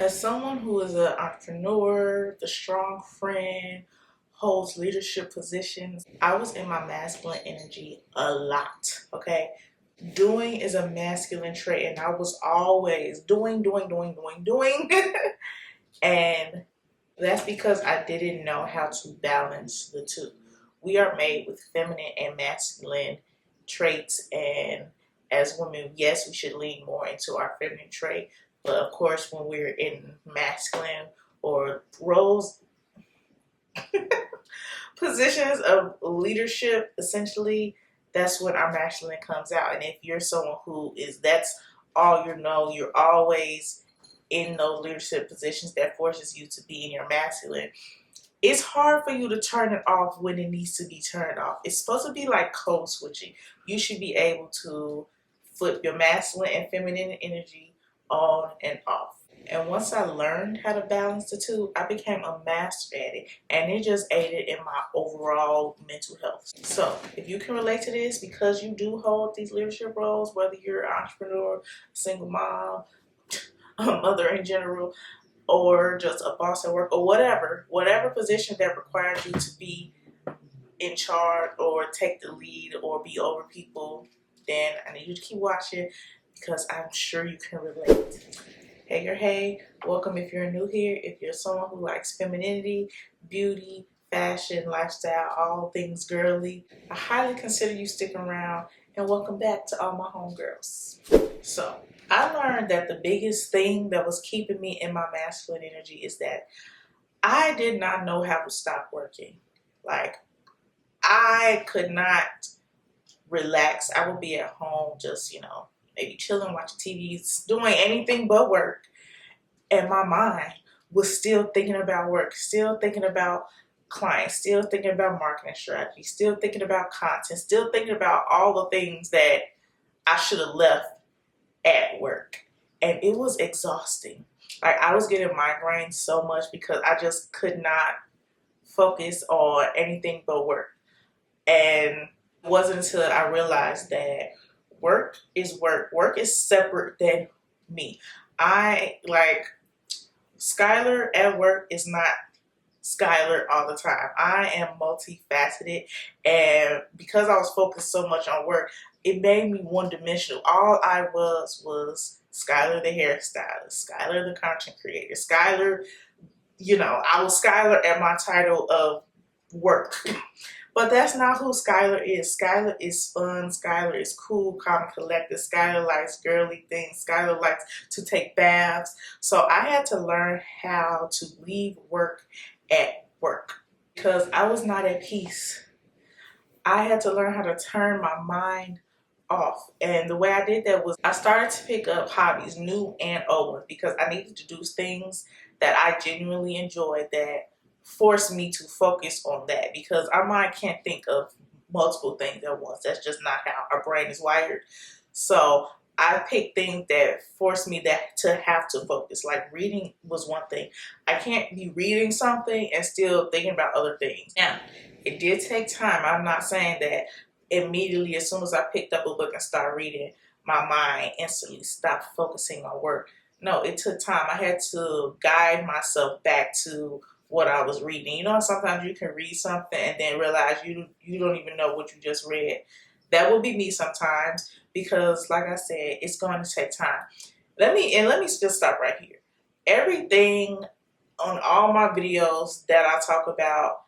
As someone who is an entrepreneur, the strong friend, holds leadership positions, I was in my masculine energy a lot, okay? Doing is a masculine trait, and I was always doing. And that's because I didn't know how to balance the two. We are made with feminine and masculine traits, and as women, yes, we should lean more into our feminine trait. But of course, when we're in masculine or roles, positions of leadership, essentially, that's when our masculine comes out. And if you're someone who is, that's all you know, you're always in those leadership positions that forces you to be in your masculine, it's hard for you to turn it off when it needs to be turned off. It's supposed to be like code switching. You should be able to flip your masculine and feminine energy on and off. And once I learned how to balance the two, I became a master at it. And it just aided in my overall mental health. So if you can relate to this, because you do hold these leadership roles, whether you're an entrepreneur, single mom, mother in general, or just a boss at work, or whatever position that requires you to be in charge or take the lead or be over people, then I need you to keep watching because I'm sure you can relate. Hey, welcome if you're new here. If you're someone who likes femininity, beauty, fashion, lifestyle, all things girly, I highly consider you sticking around, and welcome back to all my homegirls. So, I learned that the biggest thing that was keeping me in my masculine energy is that I did not know how to stop working. Like, I could not relax. I would be at home just, maybe chilling, watching TV, doing anything but work. And my mind was still thinking about work, still thinking about clients, still thinking about marketing strategy, still thinking about content, still thinking about all the things that I should have left at work. And it was exhausting. Like, I was getting migraines so much because I just could not focus on anything but work. And it wasn't until I realized that work is work. Work is separate than me. Skylar at work is not Skylar all the time. I am multifaceted, and because I was focused so much on work, it made me one-dimensional. All I was Skylar the hairstylist, Skylar the content creator, Skylar, I was Skylar at my title of work. But that's not who Skylar is. Skylar is fun. Skylar is cool, calm, and collected. Skylar likes girly things. Skylar likes to take baths. So I had to learn how to leave work at work because I was not at peace. I had to learn how to turn my mind off. And the way I did that was I started to pick up hobbies, new and old ones, because I needed to do things that I genuinely enjoyed that forced me to focus on that, because our mind can't think of multiple things at once. That's just not how our brain is wired. So I picked things that forced me to have to focus. Like, reading was one thing. I can't be reading something and still thinking about other things. Now, it did take time. I'm not saying that immediately as soon as I picked up a book and started reading, my mind instantly stopped focusing on work. No, it took time. I had to guide myself back to what I was reading. Sometimes you can read something and then realize you don't even know what you just read. That will be me sometimes, because like I said, it's going to take time. Let me just stop right here. Everything on all my videos that I talk about,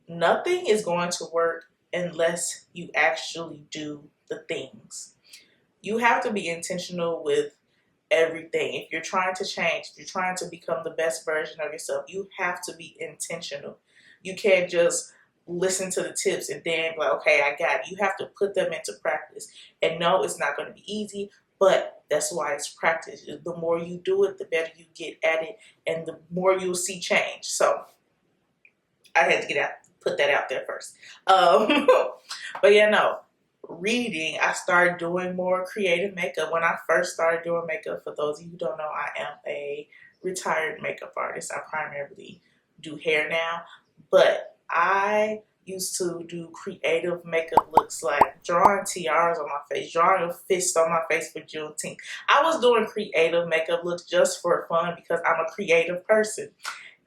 nothing is going to work unless you actually do the things. You have to be intentional with everything. If you're trying to change, if you're trying to become the best version of yourself, you have to be intentional. You can't just listen to the tips and then be like, okay, I got it. You have to put them into practice. And no, it's not going to be easy, but that's why it's practice. The more you do it, the better you get at it, and the more you'll see change. So I had to put that out there first. But yeah, no. Reading, I started doing more creative makeup. When I first started doing makeup, for those of you who don't know, I am a retired makeup artist. I primarily do hair now, but I used to do creative makeup looks like drawing tiaras on my face, drawing a fist on my face for Juneteenth. I was doing creative makeup looks just for fun because I'm a creative person.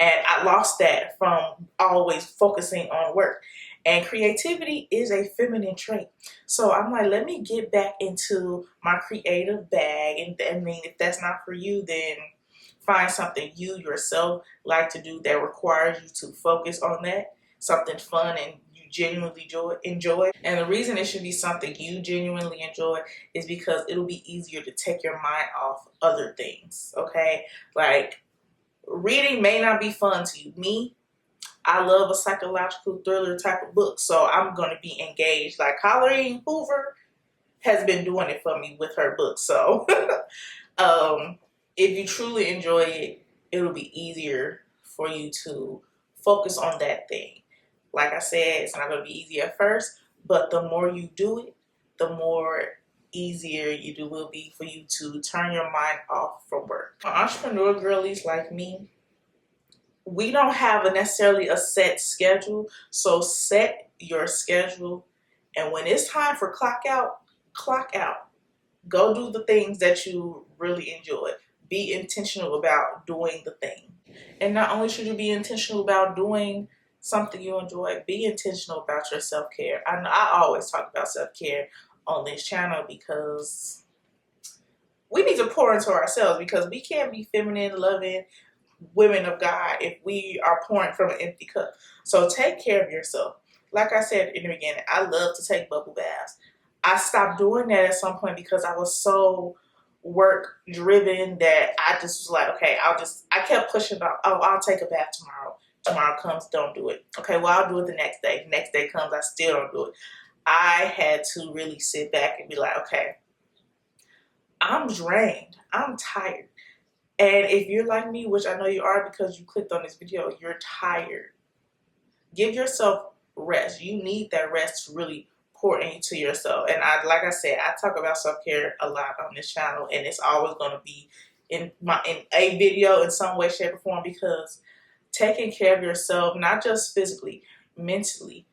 And I lost that from always focusing on work. And creativity is a feminine trait. So I'm like, let me get back into my creative bag. And I mean, if that's not for you, then find something you yourself like to do that requires you to focus on that. Something fun and you genuinely enjoy. And the reason it should be something you genuinely enjoy is because it'll be easier to take your mind off other things. Okay? Like, reading may not be fun to you. Me, I love a psychological thriller type of book, so I'm going to be engaged. Like Colleen Hoover has been doing it for me with her books. So if you truly enjoy it, it'll be easier for you to focus on that thing. Like I said, it's not going to be easy at first, but the more you do it, the more easier it will be for you to turn your mind off from work. For entrepreneur girlies like me, we don't have necessarily a set schedule, so set your schedule, and when it's time for clock out, clock out. Go do the things that you really enjoy. Be intentional about doing the thing. And not only should you be intentional about doing something you enjoy, be intentional about your self-care. I always talk about self-care on this channel because we need to pour into ourselves, because we can't be feminine, loving women of God if we are pouring from an empty cup. So take care of yourself. Like I said in the beginning, I love to take bubble baths. I stopped doing that at some point because I was so work driven that I just was like, okay, I kept pushing off. Oh, I'll take a bath tomorrow. Tomorrow comes, don't do it. Okay, well, I'll do it the next day. The next day comes, I still don't do it. I had to really sit back and be like, okay, I'm drained. I'm tired. And if you're like me, which I know you are because you clicked on this video, you're tired. Give yourself rest. You need that rest to really pour into yourself. And like I said, I talk about self-care a lot on this channel, and it's always going to be in a video in some way, shape, or form, because taking care of yourself, not just physically, mentally,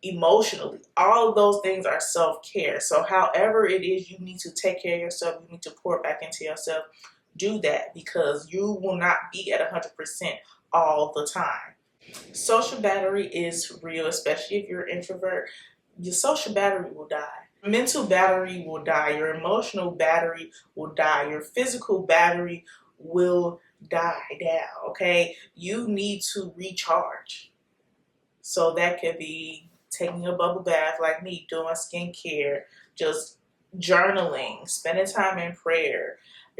emotionally, all of those things are self-care. So however it is you need to take care of yourself, you need to pour back into yourself, do that, because you will not be at 100% all the time. Social battery is real, especially if you're an introvert. Your social battery will die. Mental battery will die. Your emotional battery will die. Your physical battery will die down, okay? You need to recharge. So that could be taking a bubble bath like me, doing skincare, just journaling, spending time in prayer,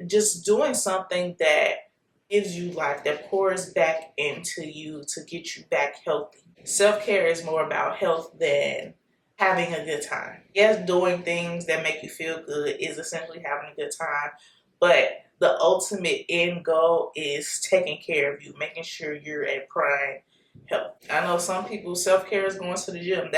just doing something that gives you life, that pours back into you to get you back healthy. Self-care is more about health than having a good time. Yes, doing things that make you feel good is essentially having a good time, but the ultimate end goal is taking care of you, making sure you're at prime health. I know some people, self-care is going to the gym.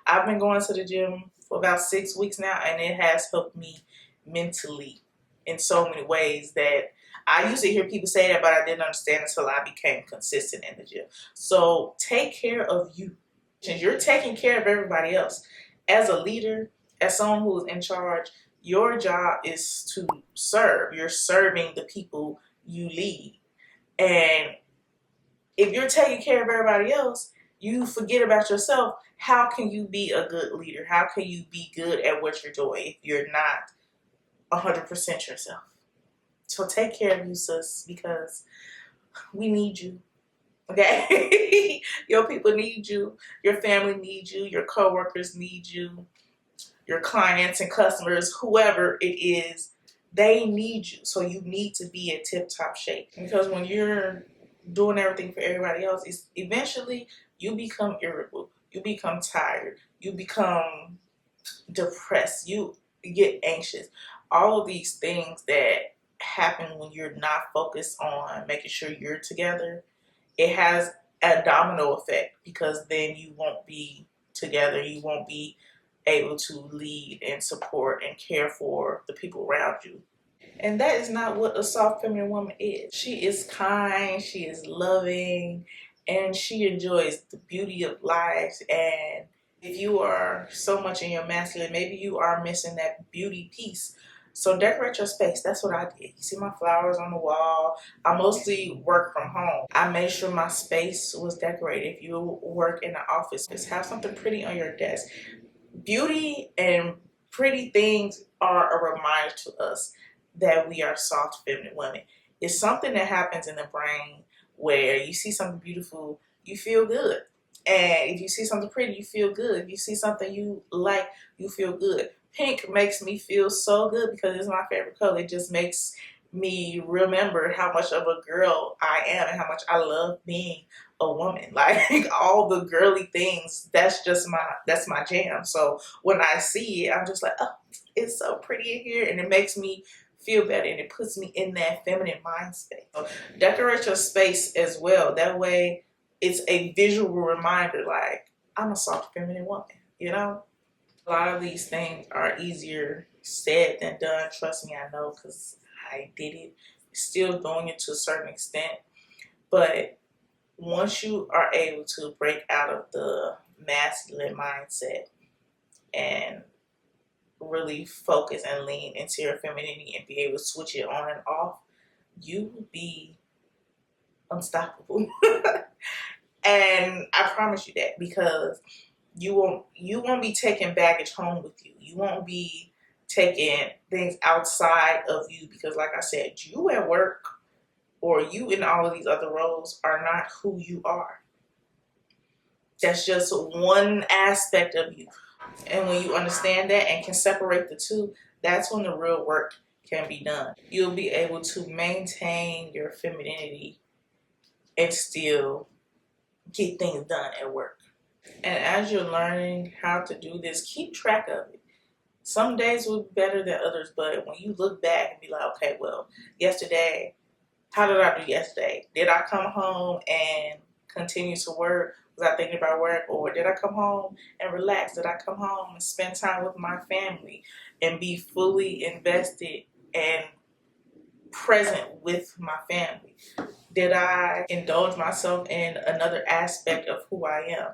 I've been going to the gym for about 6 weeks now, and it has helped me mentally in so many ways that I used to hear people say that, but I didn't understand until I became consistent in the gym. So take care of you. You're taking care of everybody else. As a leader, as someone who is in charge, your job is to serve. You're serving the people you lead. And if you're taking care of everybody else, you forget about yourself. How can you be a good leader? How can you be good at what you're doing if you're not 100% yourself? So take care of you, sis, because we need you. Okay? Your people need you. Your family needs you. Your coworkers need you. Your clients and customers, whoever it is, they need you. So you need to be in tip-top shape. Because when you're doing everything for everybody else, it's eventually you become irritable. You become tired. You become depressed. You get anxious. All of these things that happen when you're not focused on making sure you're together, it has a domino effect, because then you won't be together. You won't be able to lead and support and care for the people around you. And that is not what a soft feminine woman is. She is kind, she is loving, and she enjoys the beauty of life. And if you are so much in your masculine, maybe you are missing that beauty piece. So decorate your space. That's what I did. You see my flowers on the wall. I mostly work from home. I made sure my space was decorated. If you work in the office, just have something pretty on your desk. Beauty and pretty things are a reminder to us that we are soft feminine women. It's something that happens in the brain where you see something beautiful, you feel good. And if you see something pretty, you feel good. If you see something you like, you feel good. Pink makes me feel so good because it's my favorite color. It just makes me remember how much of a girl I am and how much I love being a woman. Like all the girly things, that's my jam. So when I see it, I'm just like, oh, it's so pretty in here, and it makes me feel better, and it puts me in that feminine mind space. So decorate your space as well. That way it's a visual reminder, like, I'm a soft feminine woman, you know? A lot of these things are easier said than done. Trust me, I know, because I did it. Still doing it to a certain extent. But once you are able to break out of the masculine mindset and really focus and lean into your femininity and be able to switch it on and off, you will be unstoppable. And I promise you that, because you won't be taking baggage home with you. You won't be taking things outside of you, because like I said, you at work or you in all of these other roles are not who you are. That's just one aspect of you. And when you understand that and can separate the two, that's when the real work can be done. You'll be able to maintain your femininity and still get things done at work. And as you're learning how to do this, keep track of it. Some days will be better than others, but when you look back and be like, okay, well, yesterday, how did I do yesterday? Did I come home and continue to work? Was I thinking about work? Or did I come home and relax? Did I come home and spend time with my family and be fully invested and present with my family? Did I indulge myself in another aspect of who I am,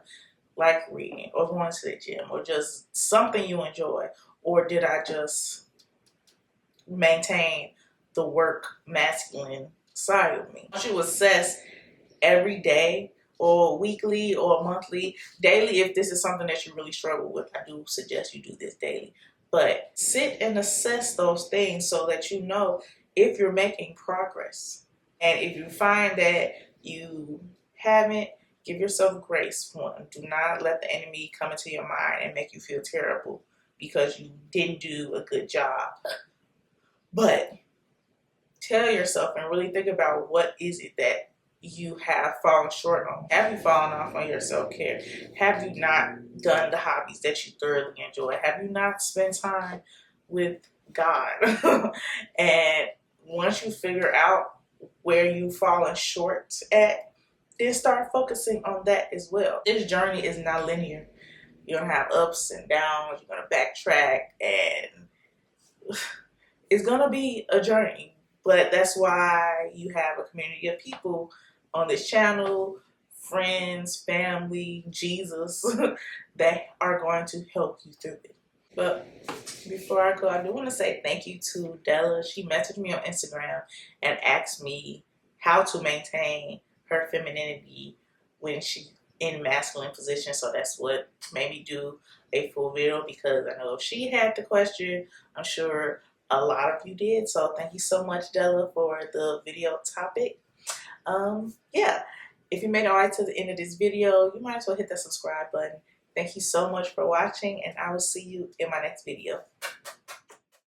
like reading or going to the gym or just something you enjoy? Or did I just maintain the work masculine side of me? Once you assess every day or weekly or monthly, daily, if this is something that you really struggle with, I do suggest you do this daily. But sit and assess those things so that you know if you're making progress. And if you find that you haven't, give yourself grace. One, do not let the enemy come into your mind and make you feel terrible because you didn't do a good job. But tell yourself and really think about, what is it that you have fallen short on? Have you fallen off on your self-care? Have you not done the hobbies that you thoroughly enjoy? Have you not spent time with God? And once you figure out where you've fallen short at, then start focusing on that as well. This journey is not linear. You're going to have ups and downs. You're going to backtrack, and it's going to be a journey. But that's why you have a community of people on this channel, friends, family, Jesus, that are going to help you through it. But before I go, I do want to say thank you to Della. She messaged me on Instagram and asked me how to maintain her femininity when she's in masculine position. So that's what made me do a full video, because I know if she had the question, I'm sure a lot of you did. So thank you so much, Della, for the video topic. Yeah, if you made it all right to the end of this video, you might as well hit that subscribe button. Thank you so much for watching, and I will see you in my next video.